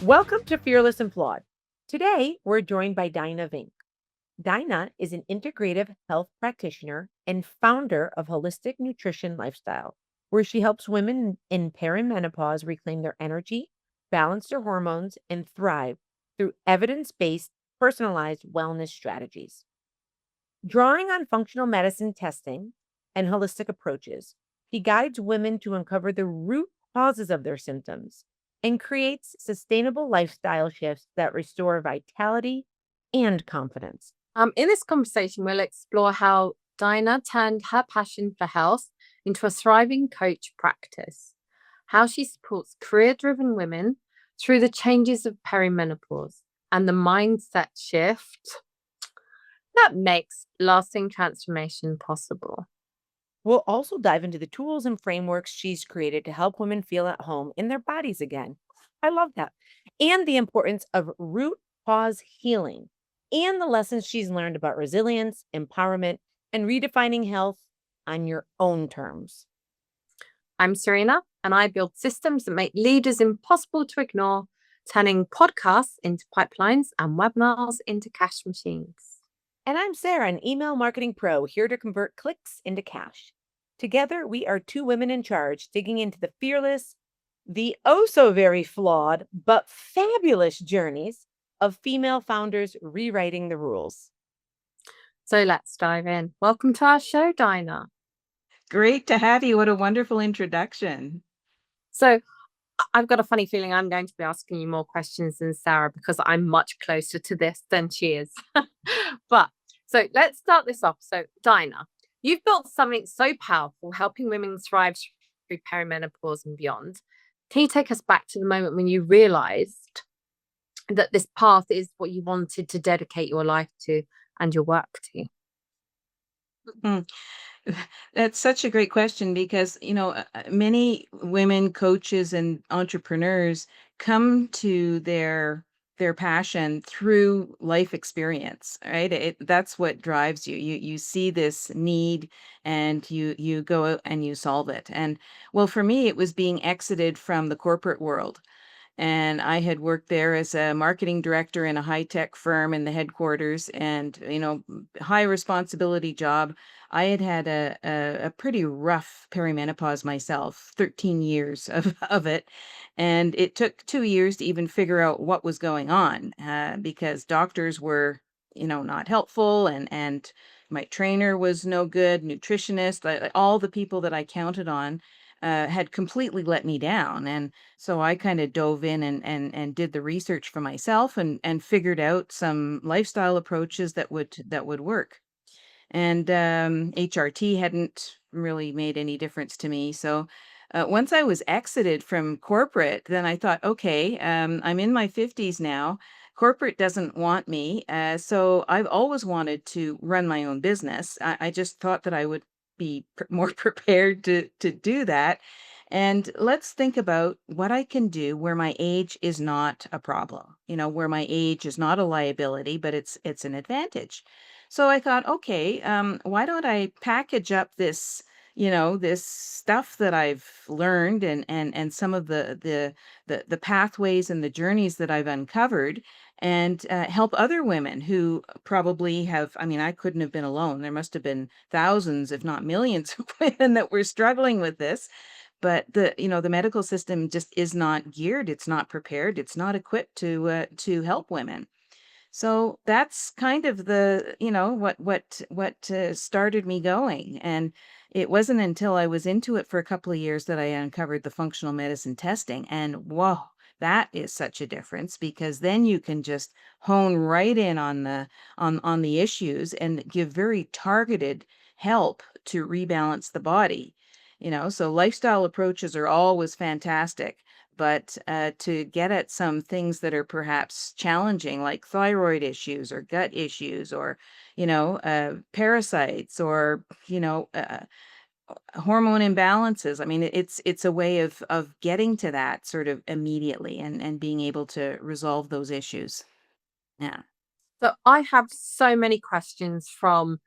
Welcome to Fearless and Flawed. Today, we're joined by Dyna Vink. Dyna is an integrative health practitioner and founder of Holistic Nutrition Lifestyle, where she helps women in perimenopause reclaim their energy, balance their hormones, and thrive through evidence based, personalized wellness strategies. Drawing on functional medicine testing and holistic approaches, he guides women to uncover the root causes of their symptoms and creates sustainable lifestyle shifts that restore vitality and confidence. In this conversation, we'll explore how Dinah turned her passion for health into a thriving coach practice, how she supports career driven women through the changes of perimenopause and the mindset shift that makes lasting transformation possible. We'll also dive into the tools and frameworks she's created to help women feel at home in their bodies again. I love that. And the importance of root cause healing and the lessons she's learned about resilience, empowerment, and redefining health on your own terms. I'm Serena, and I build systems that make leaders impossible to ignore, turning podcasts into pipelines and webinars into cash machines. And I'm Sarah, an email marketing pro here to convert clicks into cash. Together, we are two women in charge, digging into the fearless, the oh so very flawed, but fabulous journeys of female founders rewriting the rules. So let's dive in. Welcome to our show, Dinah. Great to have you. What a wonderful introduction. So I've got a funny feeling I'm going to be asking you more questions than Sarah because I'm much closer to this than she is. But so let's start this off. So Dinah, you've built something so powerful, helping women thrive through perimenopause and beyond. Can you take us back to the moment when you realized that this path is what you wanted to dedicate your life to and your work to? Mm. That's such a great question because, many women coaches and entrepreneurs come to their passion through life experience, right? That's what drives you. You see this need and you go out and you solve it. And well, for me, it was being exited from the corporate world. And I had worked there as a marketing director in a high-tech firm in the headquarters and, high responsibility job. I had had a pretty rough perimenopause myself, 13 years of it. And it took 2 years to even figure out what was going on because doctors were, not helpful and my trainer was no good, nutritionist, all the people that I counted on had completely let me down. And so I kind of dove in and did the research for myself and figured out some lifestyle approaches that would work. And HRT hadn't really made any difference to me. So once I was exited from corporate, then I thought, okay, I'm in my 50s now. Corporate doesn't want me. So I've always wanted to run my own business. I just thought that I would be more prepared to do that. And let's think about what I can do where my age is not a problem, where my age is not a liability, but it's an advantage. So I thought, okay, why don't I package up this stuff that I've learned and some of the pathways and the journeys that I've uncovered and help other women who probably have, I mean, I couldn't have been alone. There must have been thousands, if not millions of women that were struggling with this. But the medical system just is not geared. It's not prepared. It's not equipped to help women. So that's kind of what started me going. And it wasn't until I was into it for a couple of years that I uncovered the functional medicine testing. And whoa, that is such a difference because then you can just hone right in on the issues and give very targeted help to rebalance the body. So lifestyle approaches are always fantastic, but to get at some things that are perhaps challenging, like thyroid issues or gut issues or, parasites or, hormone imbalances. I mean, it's a way of getting to that sort of immediately and being able to resolve those issues. Yeah. So I have so many questions from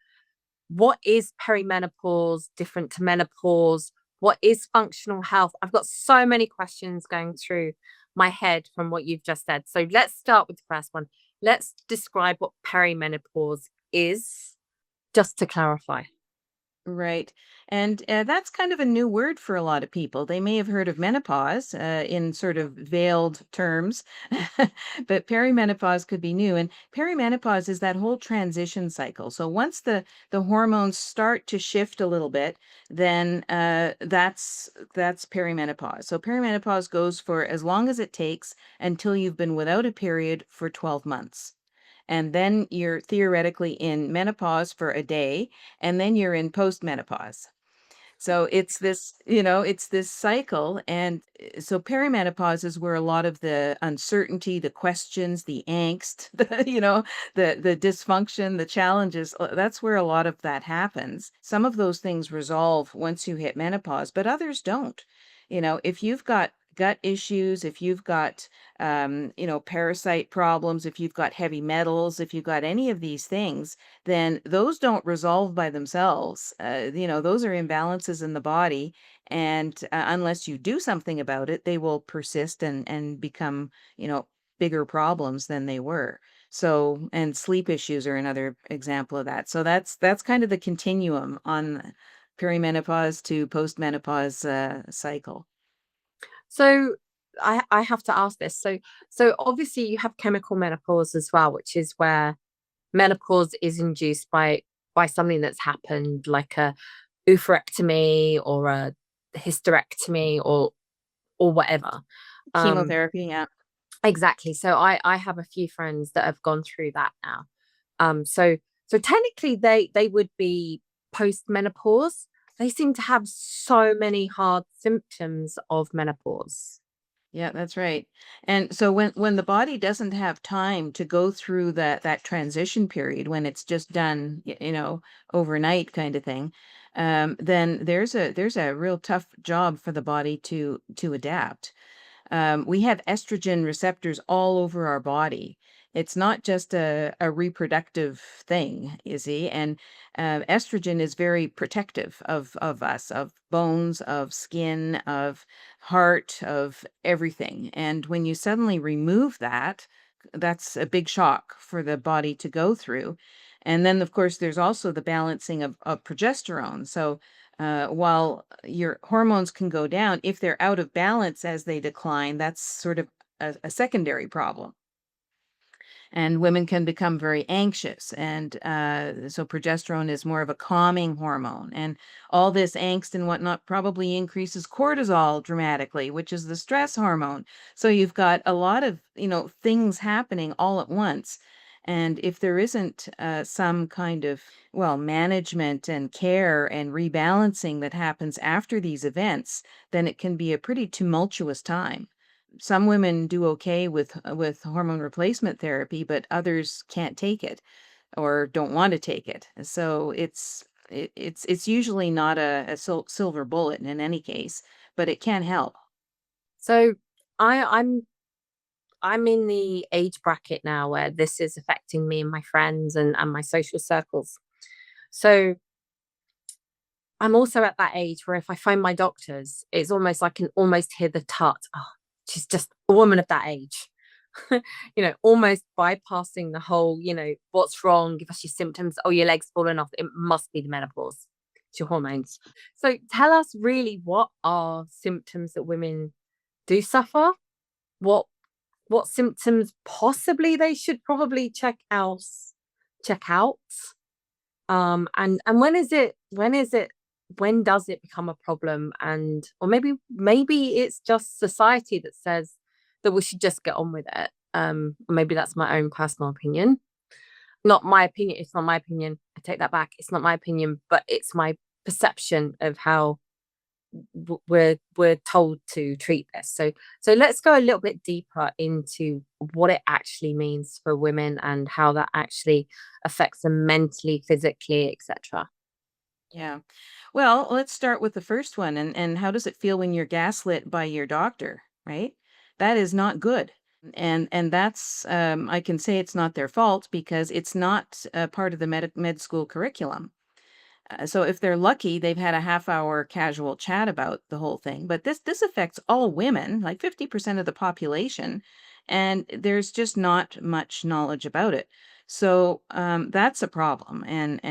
what is perimenopause different to menopause? What is functional health? I've got so many questions going through my head from what you've just said. So let's start with the first one. Let's describe what perimenopause is, just to clarify. Right. And that's kind of a new word for a lot of people. They may have heard of menopause in sort of veiled terms, but perimenopause could be new. And perimenopause is that whole transition cycle. So once the hormones start to shift a little bit, then that's perimenopause. So perimenopause goes for as long as it takes until you've been without a period for 12 months. And then you're theoretically in menopause for a day, and then you're in postmenopause. So it's this cycle. And so perimenopause is where a lot of the uncertainty, the questions, the angst, the dysfunction, the challenges, that's where a lot of that happens. Some of those things resolve once you hit menopause, but others don't. If you've got gut issues, if you've got parasite problems, if you've got heavy metals, if you've got any of these things, then those don't resolve by themselves. Those are imbalances in the body. And unless you do something about it, they will persist and become, bigger problems than they were. So, and sleep issues are another example of that. So that's kind of the continuum on perimenopause to postmenopause cycle. So I have to ask this. So obviously you have chemical menopause as well, which is where menopause is induced by something that's happened, like a oophorectomy or a hysterectomy or whatever. Um, Chemotherapy, yeah. exactly. So I have a few friends that have gone through that now. So technically they would be post-menopause. They seem to have so many hard symptoms of menopause. Yeah, that's right. And so when the body doesn't have time to go through that transition period, when it's just done, overnight kind of thing, then there's a real tough job for the body to adapt. We have estrogen receptors all over our body. It's not just a reproductive thing, you see. And estrogen is very protective of us, of bones, of skin, of heart, of everything. And when you suddenly remove that, that's a big shock for the body to go through. And then, of course, there's also the balancing of progesterone. So while your hormones can go down, if they're out of balance as they decline, that's sort of a secondary problem. And women can become very anxious. And so progesterone is more of a calming hormone. And all this angst and whatnot probably increases cortisol dramatically, which is the stress hormone. So you've got a lot of, things happening all at once. And if there isn't some kind of, well, management and care and rebalancing that happens after these events, then it can be a pretty tumultuous time. Some women do okay with hormone replacement therapy, but others can't take it or don't want to take it. So it's usually not a silver bullet in any case, but it can help. So I, I'm in the age bracket now where this is affecting me and my friends and my social circles. So I'm also at that age where if I phone my doctors, it's almost I can almost hear the tut. Oh, she's just a woman of that age. Almost bypassing the whole, what's wrong? Give us your symptoms. Oh, your leg's falling off. It must be the menopause. It's your hormones. So tell us really what are symptoms that women do suffer? What what symptoms possibly they should probably check out. And when does it become a problem? And or maybe it's just society that says that we should just get on with it. Or maybe that's my own personal opinion. Not my opinion. It's not my opinion. I take that back. It's not my opinion, but it's my perception of how we're told to treat this. So let's go a little bit deeper into what it actually means for women and how that actually affects them mentally, physically, etc. Yeah. Well, let's start with the first one. And how does it feel when you're gaslit by your doctor, right? That is not good. And that's I can say it's not their fault because it's not part of the med school curriculum. So if they're lucky, they've had a half-hour casual chat about the whole thing. But this affects all women, like 50% of the population, and there's just not much knowledge about it. So that's a problem, and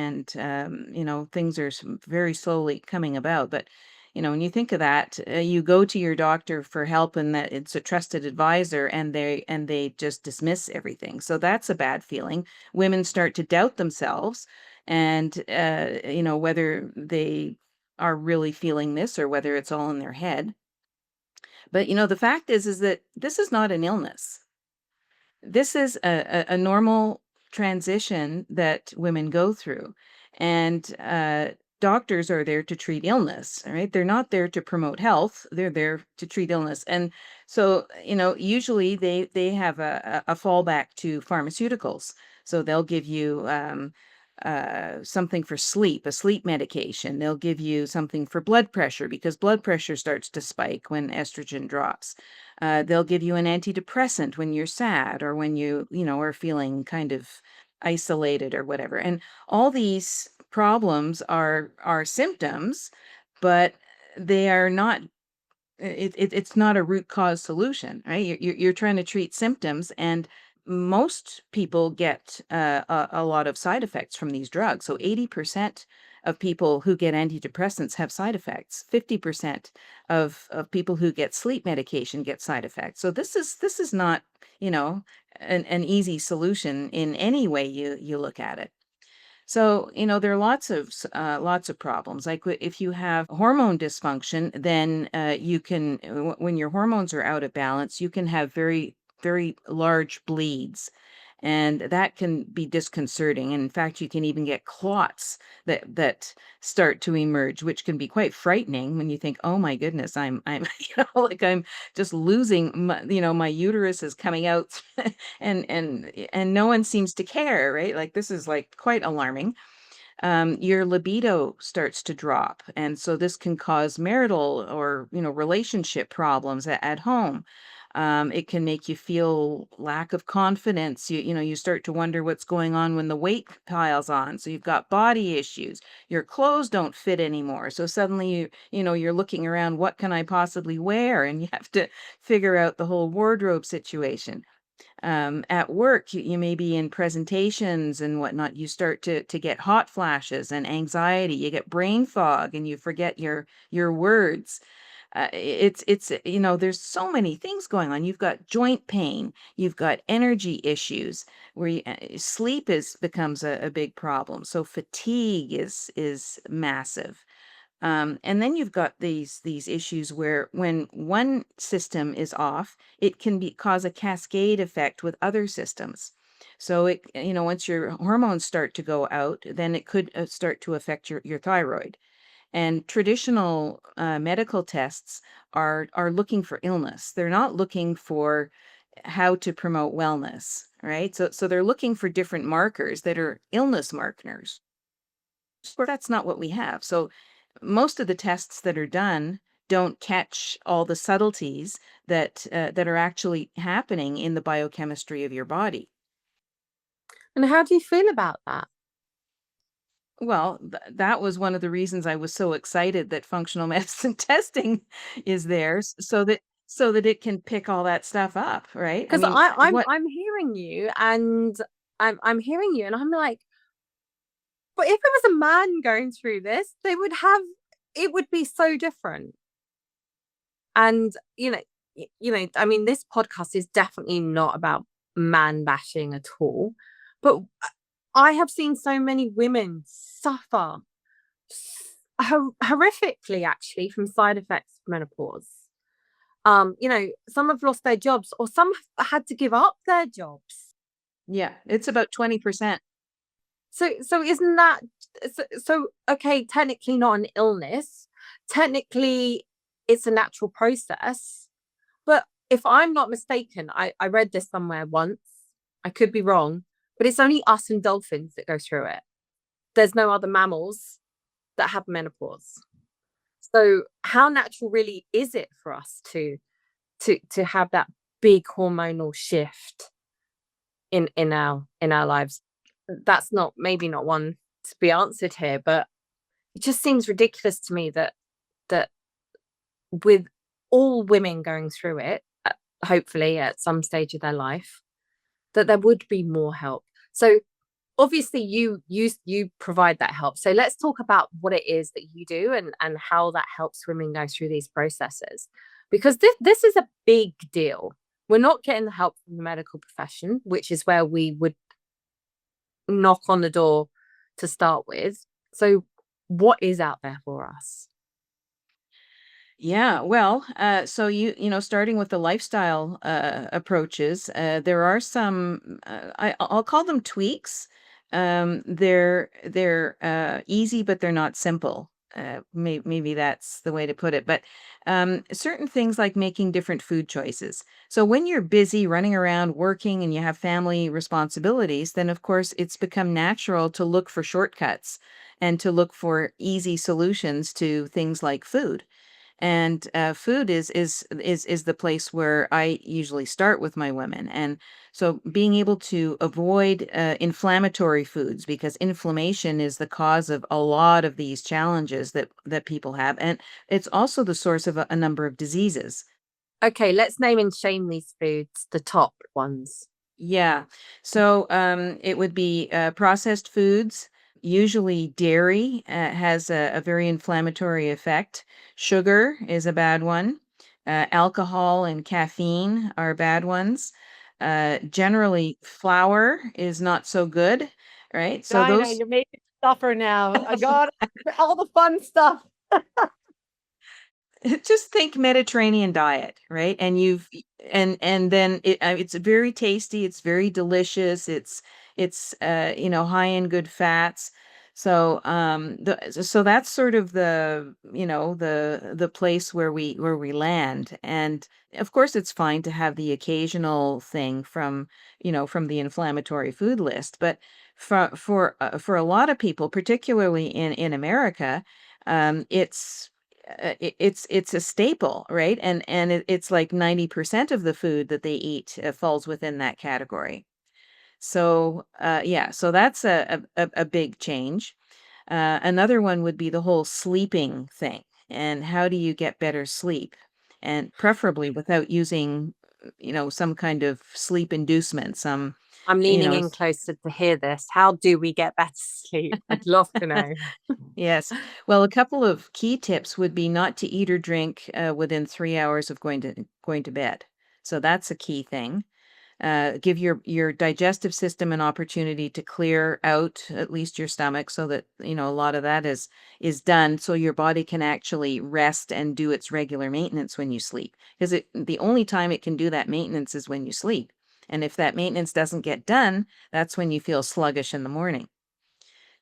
things are very slowly coming about. But when you think of that, you go to your doctor for help, and that it's a trusted advisor, and they just dismiss everything. So that's a bad feeling. Women start to doubt themselves, and whether they are really feeling this or whether it's all in their head. But the fact is that this is not an illness. This is a normal transition that women go through, and doctors are there to treat illness. All right, they're not there to promote health. They're there to treat illness. And so usually they have a fallback to pharmaceuticals. So they'll give you something for sleep, a sleep medication. They'll give you something for blood pressure, because blood pressure starts to spike when estrogen drops. They'll give you an antidepressant when you're sad, or when are feeling kind of isolated or whatever. And all these problems are symptoms, but they are not. It's not a root cause solution, right? You're trying to treat symptoms, and most people get a lot of side effects from these drugs. So 80% of people who get antidepressants have side effects. 50% of people who get sleep medication get side effects. So this is not, an easy solution in any way you look at it. So, there are lots of problems. Like if you have hormone dysfunction, then you can, when your hormones are out of balance, you can have very, very large bleeds. And that can be disconcerting. And in fact, you can even get clots that start to emerge, which can be quite frightening when you think, "Oh my goodness, I'm like I'm just losing my uterus is coming out," and no one seems to care, right? Like this is like quite alarming. Your libido starts to drop, and so this can cause marital or relationship problems at home. It can make you feel lack of confidence. You start to wonder what's going on when the weight piles on. So you've got body issues. Your clothes don't fit anymore. So suddenly you're looking around, what can I possibly wear? And you have to figure out the whole wardrobe situation. At work, you may be in presentations and whatnot. You start to get hot flashes and anxiety. You get brain fog, and you forget your words. It's there's so many things going on. You've got joint pain, you've got energy issues, where sleep becomes a big problem. So fatigue is massive. And then you've got these issues where when one system is off, it can cause a cascade effect with other systems. So once your hormones start to go out, then it could start to affect your thyroid. And traditional medical tests are looking for illness. They're not looking for how to promote wellness, right? So they're looking for different markers that are illness markers. But that's not what we have. So most of the tests that are done don't catch all the subtleties that are actually happening in the biochemistry of your body. And how do you feel about that? Well, that was one of the reasons I was so excited that functional medicine testing is there, so that it can pick all that stuff up, right? I Because mean, I'm hearing you, and I'm hearing you, and I'm like, but if it was a man going through this, it would be so different. And I mean, this podcast is definitely not about man bashing at all, but I have seen so many women suffer horrifically, actually, from side effects of menopause. Some have lost their jobs, or some have had to give up their jobs. yeah, it's about 20%. So isn't that okay, technically not an illness. Technically it's a natural process. But if I'm not mistaken, I read this somewhere once. I could be wrong, but it's only us and dolphins that go through it. There's no other mammals that have menopause. So how natural really is it for us to have that big hormonal shift in our lives? That's not maybe not one to be answered here, but it just seems ridiculous to me that with all women going through it, hopefully at some stage of their life, that there would be more help. So obviously you provide that help. So let's talk about what it is that you do and how that helps women go through these processes. Because this is a big deal. We're not getting the help from the medical profession, which is where we would knock on the door to start with. So what is out there for us? Yeah, well, so starting with the lifestyle approaches, there are some I'll call them tweaks. They're easy, but they're not simple. Maybe that's the way to put it. But certain things like making different food choices. So when you're busy running around working and you have family responsibilities, then of course it's become natural to look for shortcuts and to look for easy solutions to things like food. And food is the place where I usually start with my women. And so being able to avoid inflammatory foods, because inflammation is the cause of a lot of these challenges that people have, and it's also the source of a number of diseases. Okay, let's name and shame these foods, the top ones. Yeah. So it would be processed foods. Usually, dairy has a very inflammatory effect. Sugar is a bad one. Alcohol and caffeine are bad ones. Generally, flour is not so good, right? So Dinah, those you're making me suffer now. I got all the fun stuff. just think Mediterranean diet, right? And and then it's very tasty, it's very delicious, it's high in good fats. So so that's sort of the place where we land. And of course it's fine to have the occasional thing from the inflammatory food list, but for a lot of people, particularly in America, it's it's a staple, right? And it's like 90% of the food that they eat falls within that category. So yeah, so that's a big change. Another one would be the whole sleeping thing, and how do you get better sleep, and preferably without using some kind of sleep inducement, some I'm you leaning know in closer to hear this. How do we get better sleep? I'd love to know. Yes. Well, a couple of key tips would be not to eat or drink within 3 hours of going to bed. So that's a key thing. Give your digestive system an opportunity to clear out at least your stomach, so that a lot of that is done, so your body can actually rest and do its regular maintenance when you sleep. Because the only time it can do that maintenance is when you sleep. And if that maintenance doesn't get done, that's when you feel sluggish in the morning.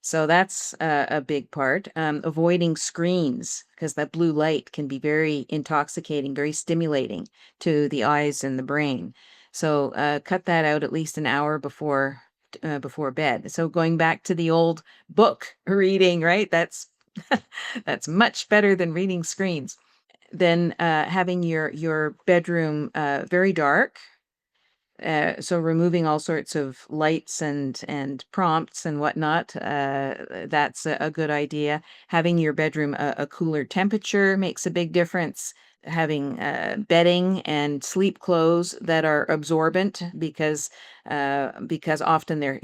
So that's a big part. Avoiding screens, because that blue light can be very intoxicating, very stimulating to the eyes and the brain. So cut that out at least an hour before bed. So going back to the old book reading, right? That's much better than reading screens. Then having your bedroom very dark, so removing all sorts of lights and prompts and whatnot, that's a good idea. Having your bedroom a cooler temperature makes a big difference. Having bedding and sleep clothes that are absorbent, because often they're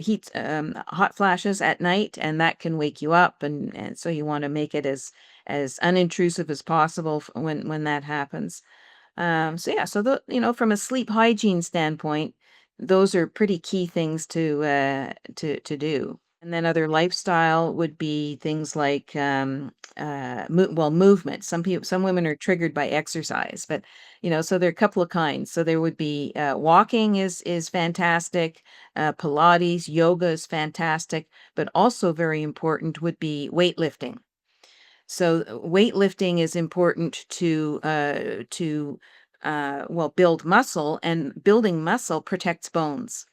hot flashes at night, and that can wake you up, and so you want to make it as unintrusive as possible when that happens. So yeah, so from a sleep hygiene standpoint, those are pretty key things to do. And then other lifestyle would be things like movement. Some women are triggered by exercise, but so there are a couple of kinds. So there would be walking is fantastic, Pilates, yoga is fantastic, but also very important would be weightlifting. So weightlifting is important to build muscle, and building muscle protects bones.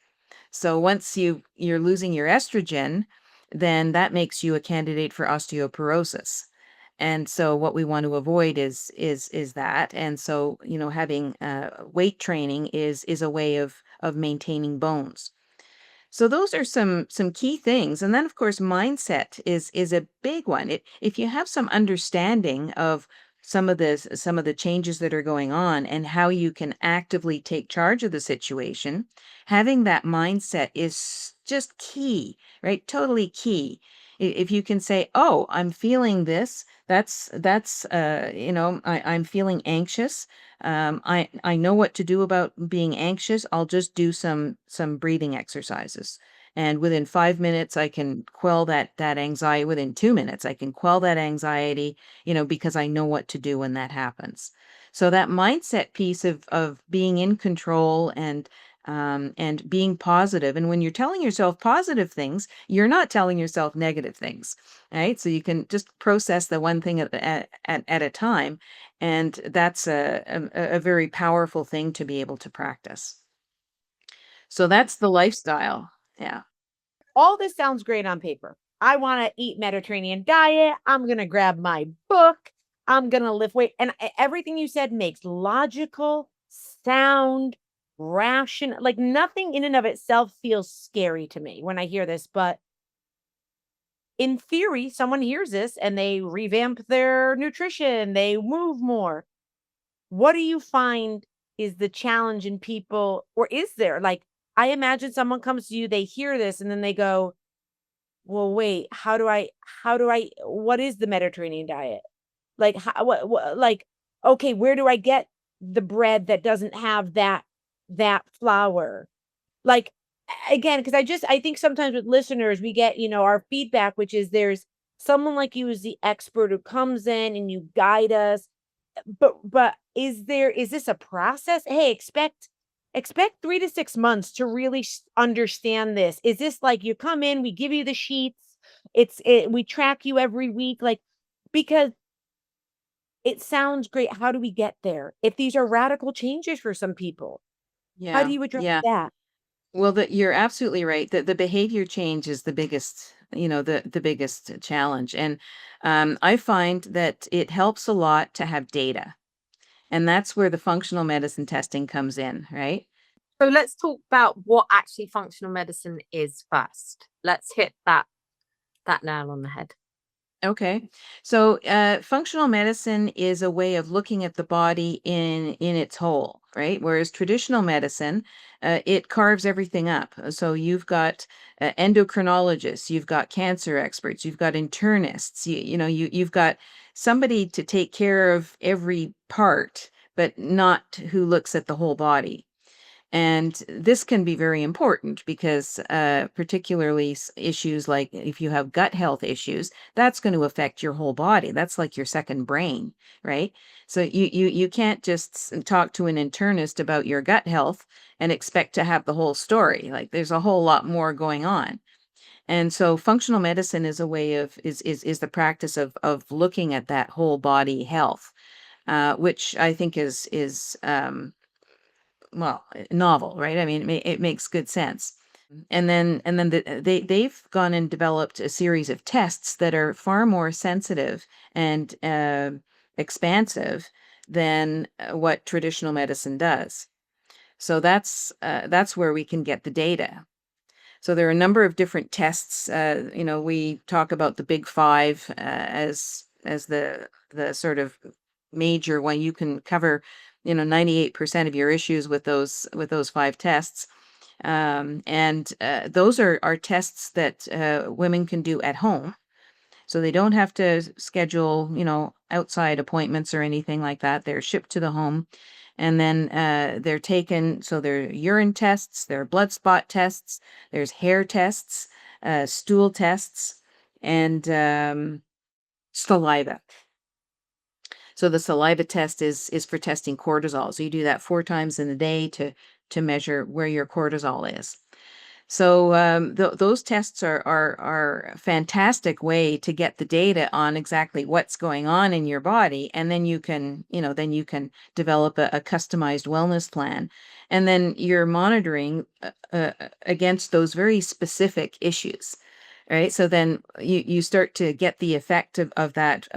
So once you're losing your estrogen, then that makes you a candidate for osteoporosis. And so what we want to avoid is that. And so having weight training is a way of maintaining bones. So those are some key things. And then of course mindset is a big one. If you have some understanding of some of the changes that are going on and how you can actively take charge of the situation, having that mindset is just key, right? Totally key. If you can say, "Oh, I'm feeling this. I'm feeling anxious. I know what to do about being anxious. I'll just do some breathing exercises. And within 5 minutes, I can quell that anxiety. Within 2 minutes, I can quell that anxiety, because I know what to do when that happens. So that mindset piece of being in control and being positive. And when you're telling yourself positive things, you're not telling yourself negative things, right? So you can just process the one thing at a time, and that's a very powerful thing to be able to practice. So that's the lifestyle. Yeah. All this sounds great on paper. I want to eat Mediterranean diet. I'm going to grab my book. I'm going to lift weight. And everything you said makes logical, sound, ration. Like nothing in and of itself feels scary to me when I hear this. But in theory, someone hears this and they revamp their nutrition, they move more. What do you find is the challenge in people, or is there? Like, I imagine someone comes to you, they hear this, and then they go, well, wait, what is the Mediterranean diet? Like, like, okay, where do I get the bread that doesn't have that flour? Like, again, because I think sometimes with listeners, we get, our feedback, which is there's someone like you as the expert who comes in and you guide us. But is this a process? Hey, expect 3 to 6 months to really understand this. Is this like you come in, we give you the sheets, we track you every week, like, because it sounds great. How do we get there? If these are radical changes for some people, how do Yeah. you address Yeah. that? Well, you're absolutely right. The behavior change is the biggest, the biggest challenge. And I find that it helps a lot to have data. And that's where the functional medicine testing comes in, right? So let's talk about what actually functional medicine is first. Let's hit that nail on the head. Okay. So, functional medicine is a way of looking at the body in its whole, right? Whereas traditional medicine, it carves everything up. So you've got endocrinologists, you've got cancer experts, you've got internists, you've got somebody to take care of every part, but not who looks at the whole body. And this can be very important because, particularly issues like if you have gut health issues, that's going to affect your whole body. That's like your second brain, right? So you can't just talk to an internist about your gut health and expect to have the whole story. Like there's a whole lot more going on. And so functional medicine is a way of is the practice of looking at that whole body health, which I think is novel, right? I mean, it makes good sense. They've gone and developed a series of tests that are far more sensitive and expansive than what traditional medicine does. So that's where we can get the data. So there are a number of different tests. We talk about the big five as the sort of major one. You can cover 98% of your issues with those five tests. And those are tests that women can do at home. So they don't have to schedule, outside appointments or anything like that. They're shipped to the home. And then they're taken, so there are urine tests, there are blood spot tests, there's hair tests, stool tests, and saliva. So the saliva test is for testing cortisol. So you do that 4 times in a day to measure where your cortisol is. So those tests are a fantastic way to get the data on exactly what's going on in your body, and then you can develop a customized wellness plan, and then you're monitoring against those very specific issues. Right. So then you start to get the effect of that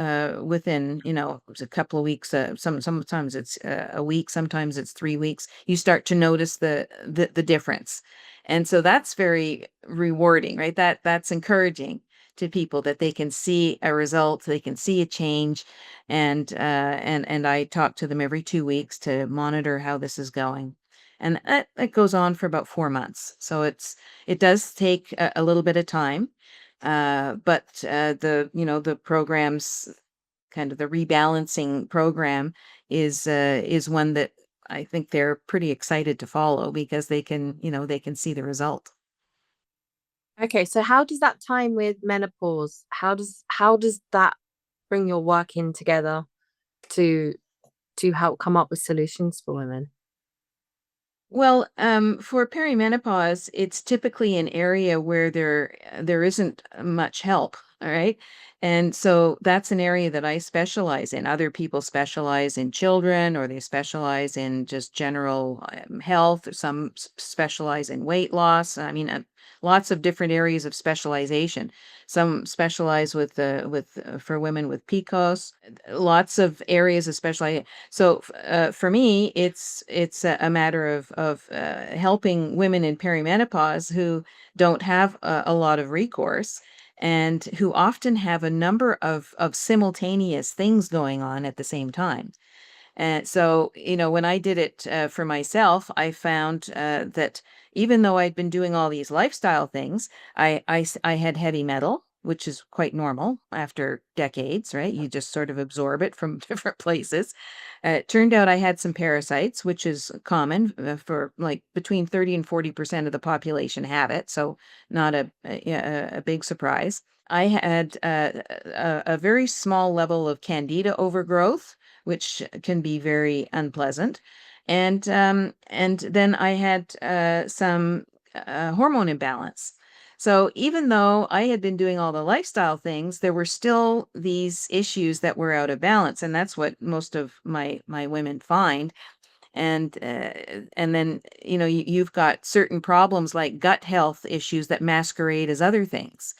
within, a couple of weeks. Sometimes it's a week, sometimes it's 3 weeks. You start to notice the difference. And so that's very rewarding, right? That's encouraging to people that they can see a result, they can see a change, and I talk to them every 2 weeks to monitor how this is going. And that goes on for about 4 months. So it does take a little bit of time. But the programs, kind of the rebalancing program, is one that I think they're pretty excited to follow because they can see the result. Okay, so how does that time with menopause? How does that bring your work in together to help come up with solutions for women? Well, for perimenopause, it's typically an area where there isn't much help. All right. And so that's an area that I specialize in. Other people specialize in children, or they specialize in just general health, or some specialize in weight loss. I mean, lots of different areas of specialization. Some specialize with for women with PCOS. Lots of areas of specialization. So for me, it's a matter of helping women in perimenopause who don't have a lot of recourse, and who often have a number of simultaneous things going on at the same time. And so, when I did it for myself, I found that even though I'd been doing all these lifestyle things, I had heavy metal, which is quite normal after decades, right? You just sort of absorb it from different places. It turned out I had some parasites, which is common for like between 30 and 40% of the population have it. So not a big surprise. I had a very small level of candida overgrowth, which can be very unpleasant. And then I had some hormone imbalance. So even though I had been doing all the lifestyle things, there were still these issues that were out of balance, and that's what most of my women find. And then you've got certain problems like gut health issues that masquerade as other things,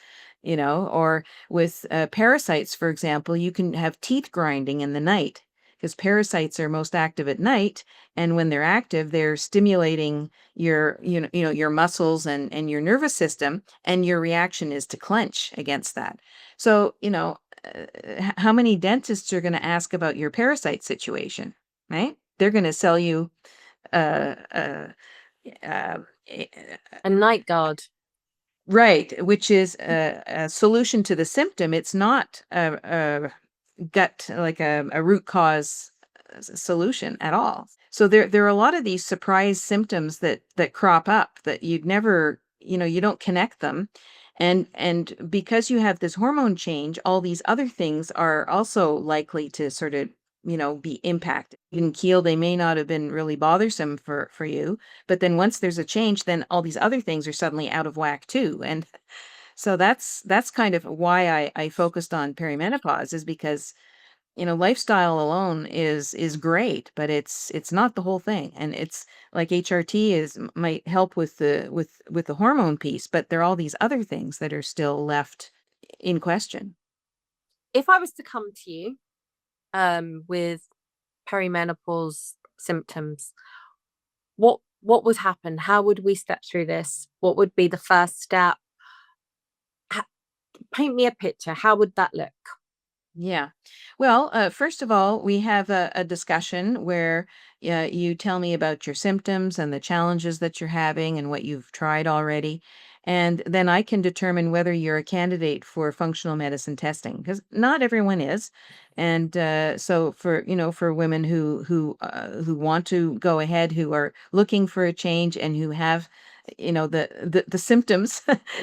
or with parasites, for example, you can have teeth grinding in the night because parasites are most active at night, and when they're active, they're stimulating your muscles and your nervous system, and your reaction is to clench against that. So how many dentists are going to ask about your parasite situation, right? They're going to sell you uh, uh, uh, eh, A night guard. right, which is a solution to the symptom. It's not a gut, like a root cause solution at all. So there are a lot of these surprise symptoms that crop up that you'd never, you don't connect them. And because you have this hormone change, all these other things are also likely to sort of, be impacted. In keel, they may not have been really bothersome for you, but then once there's a change, then all these other things are suddenly out of whack too. And so that's kind of why I focused on perimenopause, is because lifestyle alone is great, but it's not the whole thing. And it's like HRT might help with the hormone piece, but there are all these other things that are still left in question. If I was to come to you with perimenopause symptoms, what would happen? How would we step through this? What would be the first step? Ha- Paint me a picture. How would that look? Yeah. Well, first of all, we have a discussion where you tell me about your symptoms and the challenges that you're having and what you've tried already. And then I can determine whether you're a candidate for functional medicine testing, because not everyone is. And so for women who want to go ahead, who are looking for a change, and who have the symptoms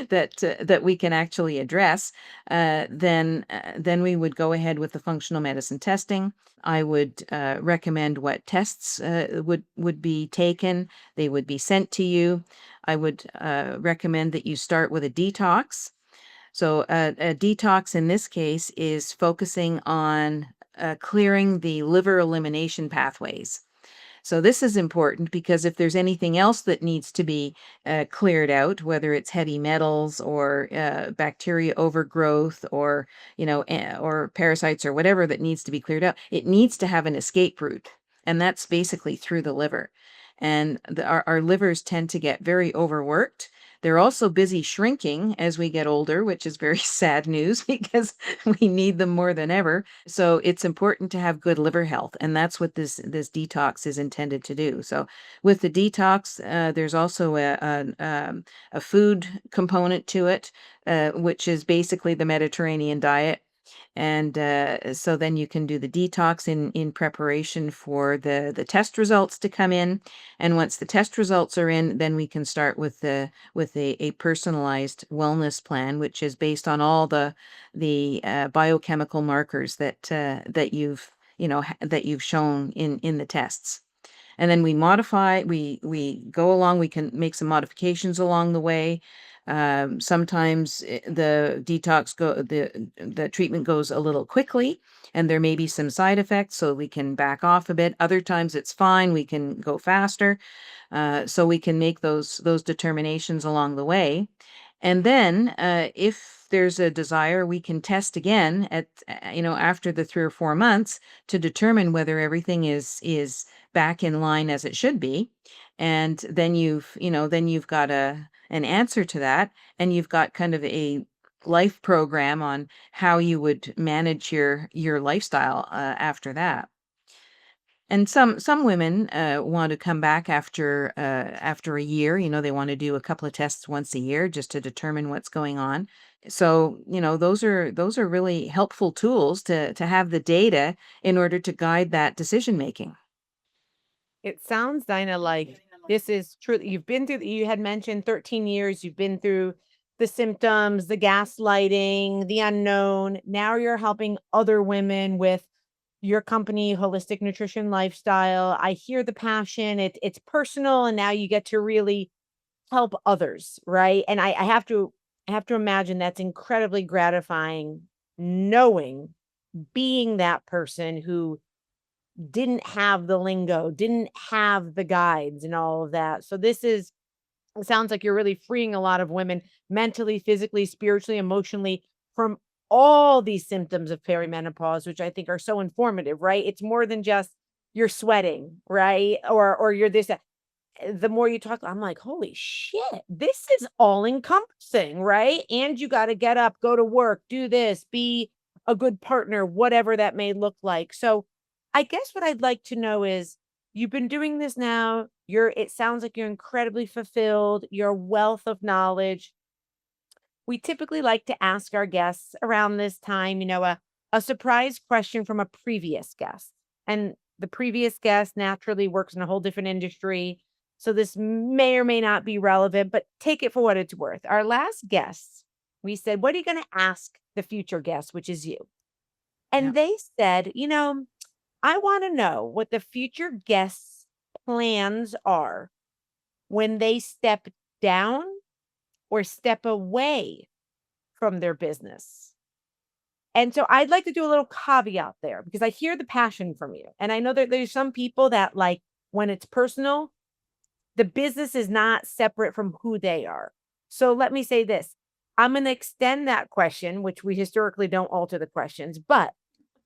that we can actually address, then we would go ahead with the functional medicine testing. I would recommend what tests would be taken. They would be sent to you. I would recommend that you start with a detox. So a detox in this case is focusing on clearing the liver elimination pathways. So this is important because if there's anything else that needs to be cleared out, whether it's heavy metals or bacteria overgrowth, or or parasites or whatever that needs to be cleared out, it needs to have an escape route, and that's basically through the liver. and our livers tend to get very overworked. They're also busy shrinking as we get older, which is very sad news because we need them more than ever. So it's important to have good liver health, and that's what this detox is intended to do. So with the detox, there's also a food component to it, which is basically the Mediterranean diet. And so then you can do the detox in preparation for the test results to come in. And once the test results are in, then we can start with a personalized wellness plan, which is based on all the biochemical markers that you've that you've shown in the tests. And then we modify, we go along, we can make some modifications along the way. Sometimes the treatment goes a little quickly, and there may be some side effects, so we can back off a bit. Other times it's fine, we can go faster. So we can make those determinations along the way. And then, if there's a desire, we can test again after the 3 or 4 months to determine whether everything is back in line as it should be. And then you've got an answer to that, and you've got kind of a life program on how you would manage your lifestyle after that. And some women want to come back after a year. They want to do a couple of tests once a year just to determine what's going on. So, those are really helpful tools to have the data in order to guide that decision making. It sounds, Dinah, like this is true. You've been through, you had mentioned 13 years, you've been through the symptoms, the gaslighting, the unknown. Now you're helping other women with your company, Holistic Nutrition Lifestyle. I hear the passion. It's personal, and now you get to really help others, right? And I have to imagine that's incredibly gratifying, knowing being that person who didn't have the lingo, didn't have the guides and all of that. So this is it sounds like you're really freeing a lot of women mentally, physically, spiritually, emotionally from all these symptoms of perimenopause, which I think are so informative, right? It's more than just you're sweating, right? Or you're this the more you talk, I'm like, holy shit, this is all encompassing, right? And you got to get up, go to work, do this, be a good partner, whatever that may look like. So, I guess what I'd like to know is you've been doing this now. It sounds like you're incredibly fulfilled, your wealth of knowledge. We typically like to ask our guests around this time, a surprise question from a previous guest. And the previous guest naturally works in a whole different industry. So this may or may not be relevant, but take it for what it's worth. Our last guests, we said, what are you going to ask the future guest, which is you? Yeah. And they said, I want to know what the future guests' plans are when they step down or step away from their business. And so I'd like to do a little caveat there because I hear the passion from you. And I know that there's some people that like when it's personal, the business is not separate from who they are. So let me say this. I'm going to extend that question, which we historically don't alter the questions, but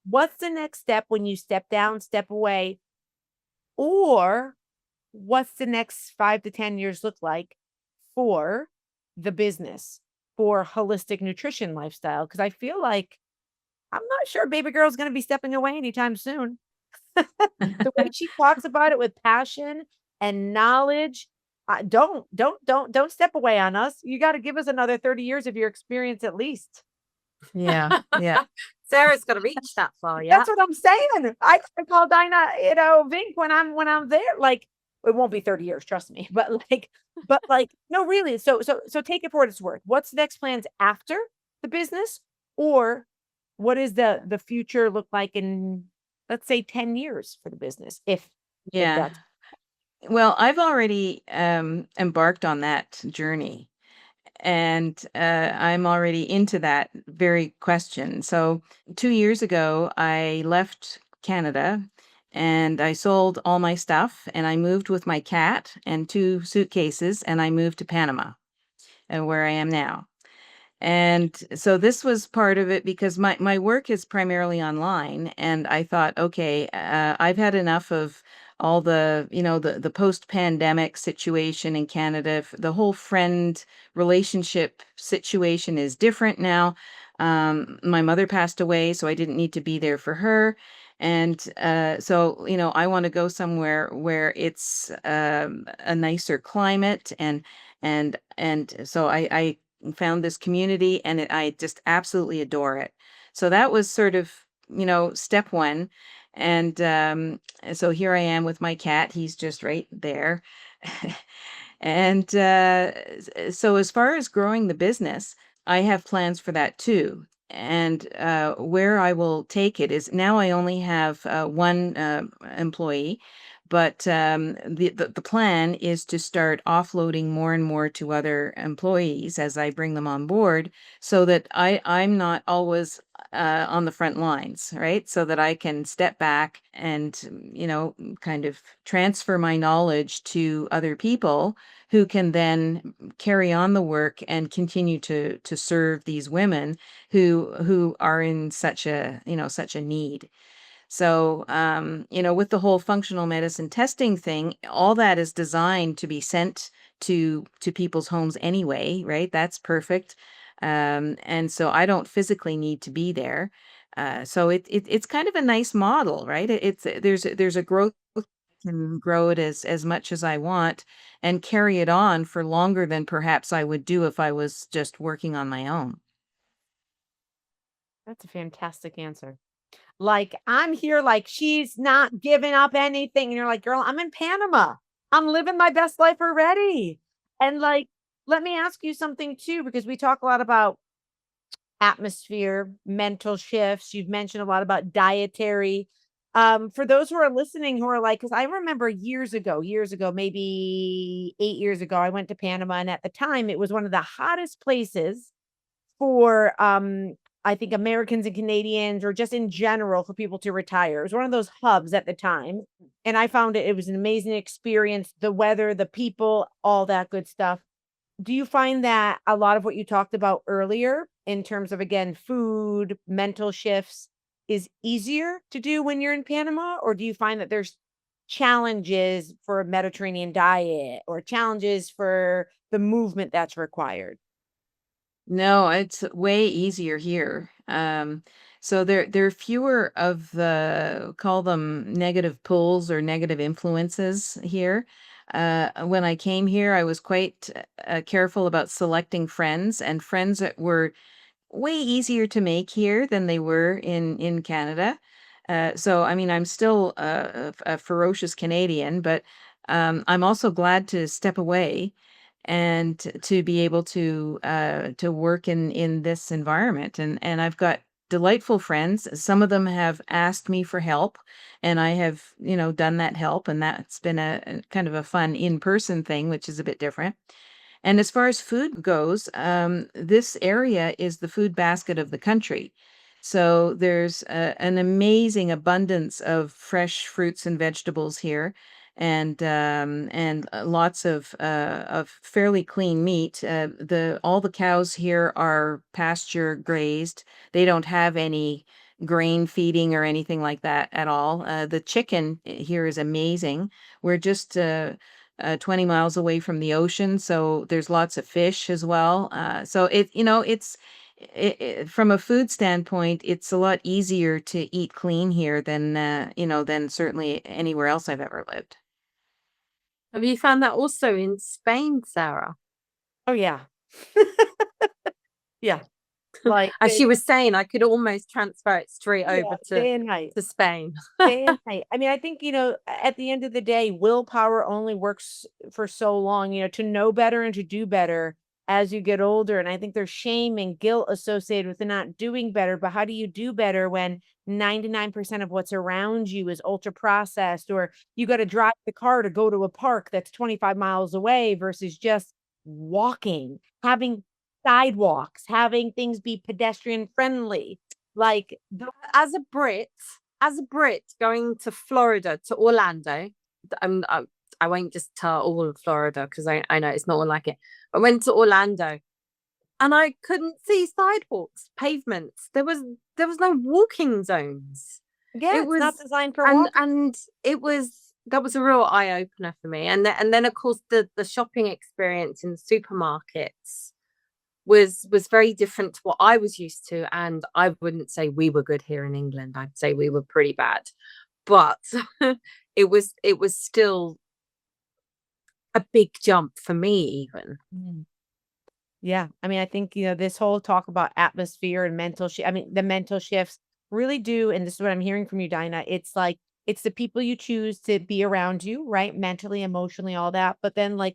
what's the next step when you step down, step away, or what's the next 5 to 10 years look like for the business, for holistic nutrition lifestyle? Because I feel like I'm not sure baby girl's going to be stepping away anytime soon. The way she talks about it with passion and knowledge, don't step away on us. You got to give us another 30 years of your experience at least. Yeah. Yeah. Sarah's got to reach that far, yeah. That's what I'm saying. I can call Dyna, Vink when I'm there. Like it won't be 30 years, trust me. But no, really. So take it for what it's worth. What's the next plans after the business, or what is the future look like in, let's say, 10 years for the business, if Yeah. that's Well, I've already embarked on that journey, and I'm already into that very question. So 2 years ago, I left Canada and I sold all my stuff, and I moved with my cat and two suitcases, and I moved to Panama, where I am now. And so this was part of it because my work is primarily online, and I thought, okay, I've had enough all the, the post-pandemic situation in Canada. The whole friend relationship situation is different now. My mother passed away, so I didn't need to be there for her. And so, I want to go somewhere where it's a nicer climate, and so I found this community, and I just absolutely adore it. So that was sort of, step one. And so here I am with my cat. He's just right there. And so as far as growing the business, I have plans for that too. And where I will take it is, now I only have one employee, but the plan is to start offloading more and more to other employees as I bring them on board, so that I'm not always on the front lines, right? So that I can step back and, kind of transfer my knowledge to other people who can then carry on the work and continue to serve these women who are in such a need. So, with the whole functional medicine testing thing, all that is designed to be sent to people's homes anyway, right? That's perfect. And so I don't physically need to be there. So it's kind of a nice model, right? There's a growth, can grow it as much as I want and carry it on for longer than perhaps I would do if I was just working on my own. That's a fantastic answer. Like, I'm here, like, she's not giving up anything. And you're like, girl, I'm in Panama. I'm living my best life already. And like, let me ask you something too, because we talk a lot about atmosphere, mental shifts. You've mentioned a lot about dietary. For those who are listening who are like, because I remember years ago, maybe 8 years ago, I went to Panama. And at the time, it was one of the hottest places for I think Americans and Canadians, or just in general for people to retire. It was one of those hubs at the time. And I found it was an amazing experience. The weather, the people, all that good stuff. Do you find that a lot of what you talked about earlier in terms of, again, food, mental shifts is easier to do when you're in Panama? Or do you find that there's challenges for a Mediterranean diet or challenges for the movement that's required? No, it's way easier here. So there are fewer of the, call them negative pulls or negative influences here. When I came here, I was quite careful about selecting friends, and friends that were way easier to make here than they were in Canada. So I mean, I'm still a ferocious Canadian, but I'm also glad to step away and to be able to work in this environment. And I've got delightful friends. Some of them have asked me for help, and I have, done that help, and that's been a kind of a fun in-person thing, which is a bit different. And as far as food goes, this area is the food basket of the country. So there's an amazing abundance of fresh fruits and vegetables here, and lots of fairly clean meat. The all the cows here are pasture grazed. They don't have any grain feeding or anything like that at all. The chicken here is amazing. We're just 20 miles away from the ocean, so there's lots of fish as well. So from a food standpoint, it's a lot easier to eat clean here than certainly anywhere else I've ever lived. Have you found that also in Spain, Sarah? Oh, yeah. Yeah. Like, As she was saying, I could almost transfer it straight yeah, over day and night. to Spain. Day and night. I mean, I think, at the end of the day, willpower only works for so long, to know better and to do better as you get older. And I think there's shame and guilt associated with the not doing better. But how do you do better when 99% of what's around you is ultra processed, or you got to drive the car to go to a park that's 25 miles away versus just walking, having sidewalks, having things be pedestrian friendly. Like, As a Brit, as a Brit going to Florida, to Orlando, I'm, I, I won't just tell all of Florida because I know it's not all like it. I went to Orlando and I couldn't see sidewalks, pavements. There was no walking zones. yeah, It it's not was designed for and walking. and it was that was a real eye opener for me. And then of course the shopping experience in the supermarkets was very different to what I was used to. And I wouldn't say we were good here in England. I'd say we were pretty bad. But it was still a big jump for me even. Mm. Yeah. I mean, I think, this whole talk about atmosphere and I mean, the mental shifts really do. And this is what I'm hearing from you, Dinah. It's like, it's the people you choose to be around you, right? Mentally, emotionally, all that. But then, like,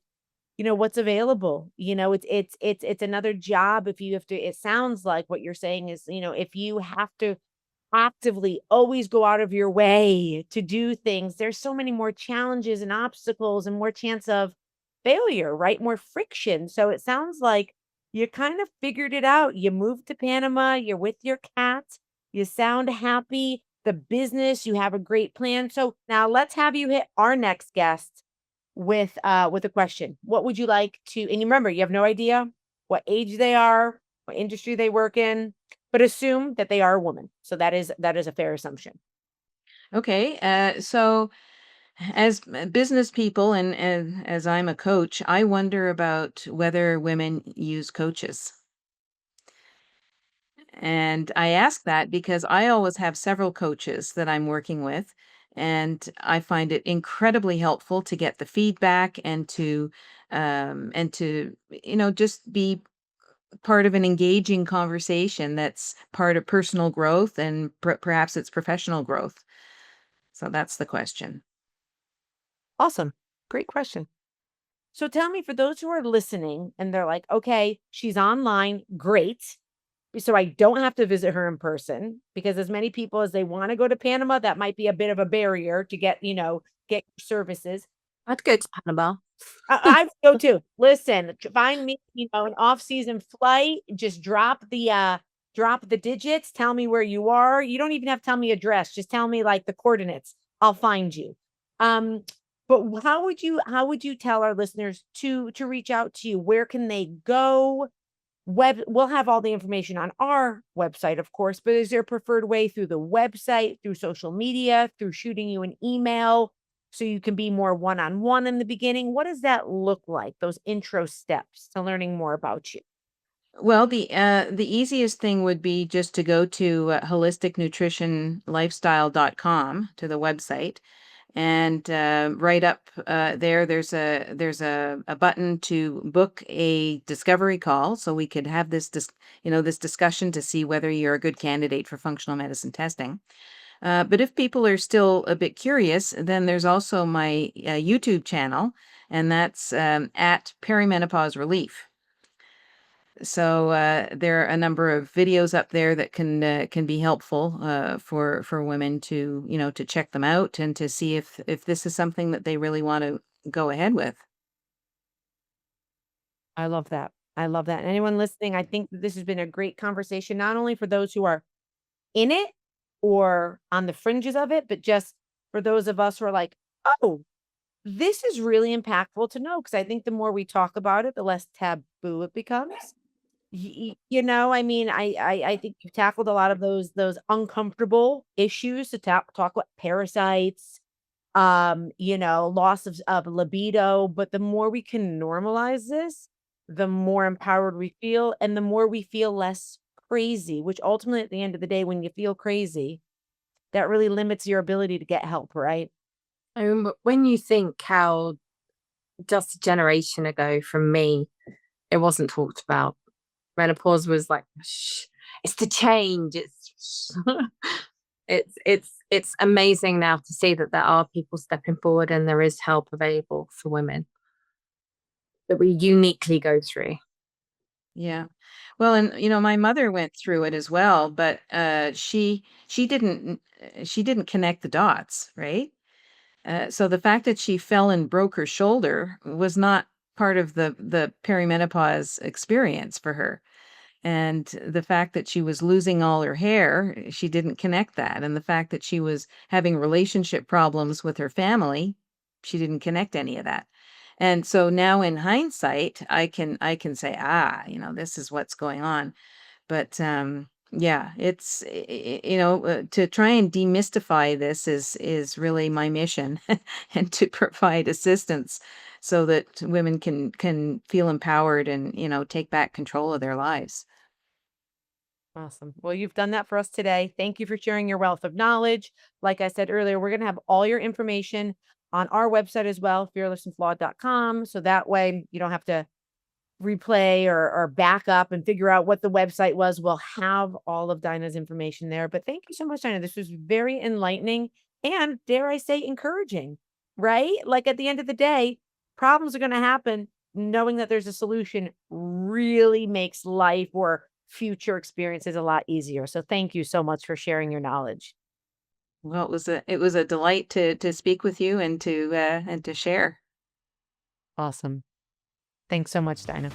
what's available. It's another job if you have to. It sounds like what you're saying is, if you have to actively always go out of your way to do things, there's so many more challenges and obstacles and more chance of failure, right? More friction. So it sounds like you kind of figured it out. You moved to Panama, you're with your cat, you sound happy, the business, you have a great plan. So now let's have you hit our next guest with a question. What would you like to, and you remember, you have no idea what age they are, what industry they work in, but assume that they are a woman. So that is a fair assumption. Okay. So as business people and as I'm a coach, I wonder about whether women use coaches. And I ask that because I always have several coaches that I'm working with. And I find it incredibly helpful to get the feedback and to just be part of an engaging conversation that's part of personal growth and perhaps it's professional growth. So that's the question. Awesome. Great question. So tell me, for those who are listening and they're like, okay, she's online, great. So I don't have to visit her in person, because as many people as they want to go to Panama, that might be a bit of a barrier to get services. I'd go to Panama. I would go too. Listen, find me, an off-season flight. Just drop the digits. Tell me where you are. You don't even have to tell me address. Just tell me like the coordinates. I'll find you. Um, but how would you tell our listeners to reach out to you? Where can they go? We'll have all the information on our website, of course, but is there a preferred way through the website, through social media, through shooting you an email so you can be more one-on-one in the beginning? What does that look like? Those intro steps to learning more about you. Well, the easiest thing would be just to go to holisticnutritionlifestyle.com to the website, and right up there, there's a button to book a discovery call, so we could have this discussion to see whether you're a good candidate for functional medicine testing. But if people are still a bit curious, then there's also my YouTube channel, and that's at Perimenopause Relief. So there are a number of videos up there that can be helpful for women to check them out and to see if this is something that they really want to go ahead with. I love that. I love that. And anyone listening, I think that this has been a great conversation, not only for those who are in it or on the fringes of it, but just for those of us who are like, oh, this is really impactful to know. Because I think the more we talk about it, the less taboo it becomes. I mean, I think you've tackled a lot of those uncomfortable issues to talk about parasites, loss of libido. But the more we can normalize this, the more empowered we feel, and the more we feel less crazy, which ultimately at the end of the day, when you feel crazy, that really limits your ability to get help, right? I mean, but when you think how just a generation ago from me, it wasn't talked about. Menopause was like, shh, it's the change. It's it's amazing now to see that there are people stepping forward and there is help available for women that we uniquely go through. Yeah. Well, and my mother went through it as well, but she didn't connect the dots, right? So the fact that she fell and broke her shoulder was not part of the perimenopause experience for her. And the fact that she was losing all her hair, she didn't connect that. And the fact that she was having relationship problems with her family, she didn't connect any of that. And so now in hindsight, I can say, this is what's going on. But Yeah, it's to try and demystify this is really my mission, and to provide assistance so that women can feel empowered and take back control of their lives. Awesome. Well, you've done that for us today. Thank you for sharing your wealth of knowledge. Like I said earlier, we're going to have all your information on our website as well, fearlessandflawed.com. So that way you don't have to replay or back up and figure out what the website was. We'll have all of Dinah's information there. But thank you so much, Dinah. This was very enlightening and, dare I say, encouraging, right? Like at the end of the day, problems are going to happen. Knowing that there's a solution really makes life or future experiences a lot easier. So thank you so much for sharing your knowledge. Well, it was a delight to speak with you and to share. Awesome. Thanks so much, Dinah.